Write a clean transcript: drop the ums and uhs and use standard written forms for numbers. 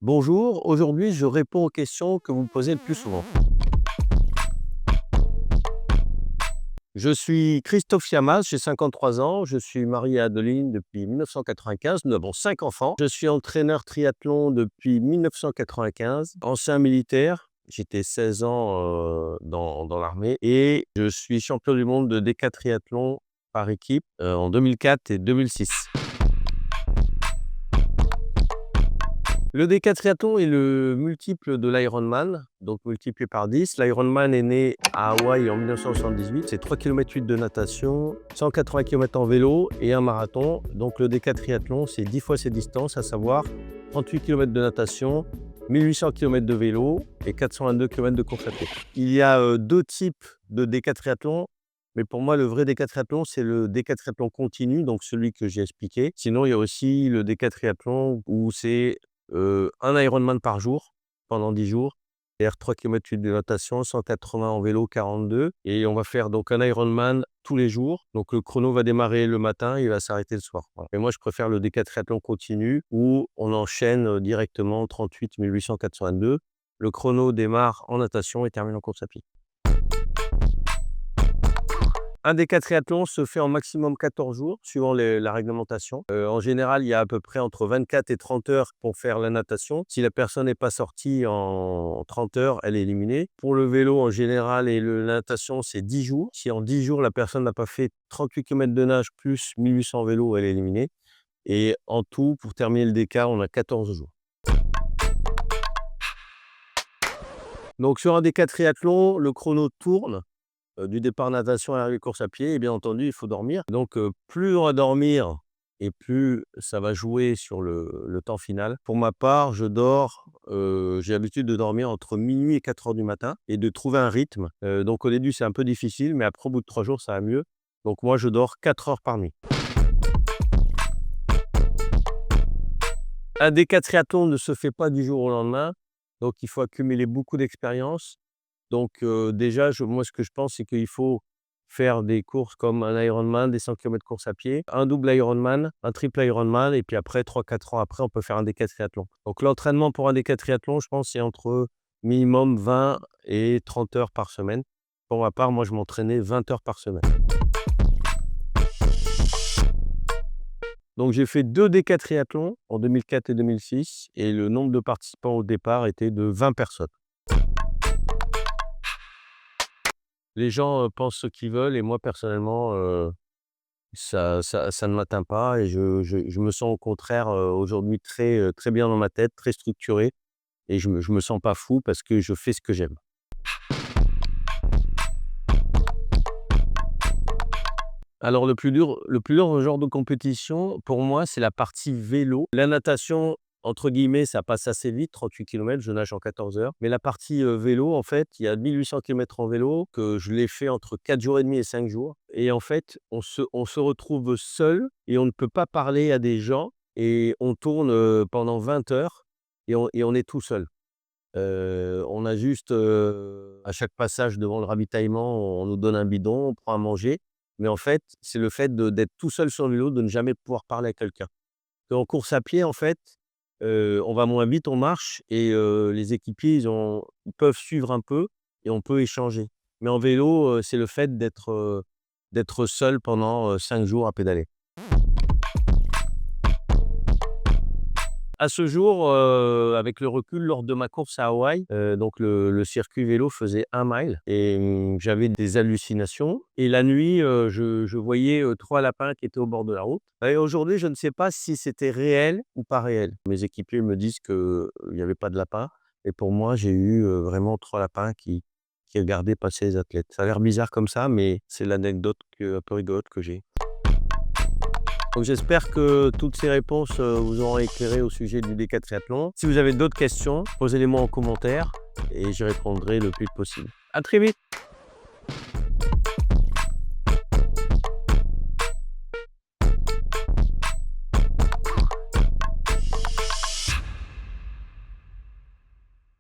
Bonjour, aujourd'hui je réponds aux questions que vous me posez le plus souvent. Je suis Christophe Siamas, j'ai 53 ans, je suis marié à Adeline depuis 1995, nous avons 5 enfants. Je suis entraîneur triathlon depuis 1995, ancien militaire, j'étais 16 ans dans l'armée et je suis champion du monde de décathlon par équipe en 2004 et 2006. Le décathlon est le multiple de l'Ironman, donc multiplié par 10. L'Ironman est né à Hawaï en 1978. C'est 3 km 8 de natation, 180 km en vélo et un marathon. Donc le décathlon, c'est 10 fois ces distances, à savoir 38 km de natation, 1800 km de vélo et 422 km de course à pied. Il y a deux types de décathlon. Mais pour moi, le vrai décathlon, c'est le décathlon continu, donc celui que j'ai expliqué. Sinon, il y a aussi le décathlon où c'est un Ironman par jour, pendant 10 jours, c'est-à-dire 3 km 8 de natation, 180 en vélo, 42 et on va faire donc un Ironman tous les jours. Donc le chrono va démarrer le matin, il va s'arrêter le soir. Voilà. Et moi, je préfère le décathlon continu où on enchaîne directement 38, 1800, 422. Le chrono démarre en natation et termine en course à pied. Un décathlon se fait en maximum 14 jours, suivant la réglementation. En général, il y a à peu près entre 24 et 30 heures pour faire la natation. Si la personne n'est pas sortie en 30 heures, elle est éliminée. Pour le vélo, en général, et la natation, c'est 10 jours. Si en 10 jours, la personne n'a pas fait 38 km de nage plus 1800 vélos, elle est éliminée. Et en tout, pour terminer le DK, on a 14 jours. Donc sur un décathlon, le chrono tourne. Du départ natation à l'arrivée course à pied et bien entendu, il faut dormir. Donc plus on va dormir et plus ça va jouer sur le temps final. Pour ma part, je dors, j'ai l'habitude de dormir entre minuit et 4 heures du matin et de trouver un rythme. Donc au début, c'est un peu difficile, mais après, au bout de 3 jours, ça va mieux. Donc moi, je dors 4 heures par nuit. Un décathlon ne se fait pas du jour au lendemain, donc il faut accumuler beaucoup d'expérience. Donc déjà, moi, ce que je pense, c'est qu'il faut faire des courses comme un Ironman, des 100 km course à pied, un double Ironman, un triple Ironman et puis après 3-4 ans après, on peut faire un décathlon. Donc l'entraînement pour un décathlon, je pense, c'est entre minimum 20 et 30 heures par semaine. Pour ma part, moi, je m'entraînais 20 heures par semaine. Donc j'ai fait 2 décathlons en 2004 et 2006 et le nombre de participants au départ était de 20 personnes. Les gens pensent ce qu'ils veulent et moi personnellement, ça ne m'atteint pas et je me sens au contraire aujourd'hui très bien dans ma tête, très structuré et je me sens pas fou parce que je fais ce que j'aime. Alors le plus dur dans ce genre de compétition, pour moi, c'est la partie vélo. La natation, entre guillemets, ça passe assez vite, 38 km, je nage en 14 heures. Mais la partie vélo, en fait, il y a 1800 km en vélo que je l'ai fait entre 4 jours et demi et 5 jours. Et en fait, on se retrouve seul et on ne peut pas parler à des gens et on tourne pendant 20 heures et on est tout seul. On a juste, à chaque passage devant le ravitaillement, on nous donne un bidon, on prend à manger. Mais en fait, c'est le fait d'être tout seul sur le vélo, de ne jamais pouvoir parler à quelqu'un. En course à pied, en fait, on va moins vite, on marche et les équipiers, ils peuvent suivre un peu et on peut échanger. Mais en vélo, c'est le fait d'être seul pendant 5 jours à pédaler. À ce jour, avec le recul, lors de ma course à Hawaï, donc le circuit vélo faisait 1 mile et j'avais des hallucinations et la nuit, je voyais 3 lapins qui étaient au bord de la route et aujourd'hui, je ne sais pas si c'était réel ou pas réel. Mes équipiers me disent qu'il n'y avait pas de lapins et pour moi, j'ai eu vraiment 3 lapins qui regardaient passer les athlètes. Ça a l'air bizarre comme ça, mais c'est l'anecdote un peu rigolote que j'ai. Donc j'espère que toutes ces réponses vous auront éclairé au sujet du décathlon. Si vous avez d'autres questions, posez-les-moi en commentaire et j'y répondrai le plus vite possible. À très vite!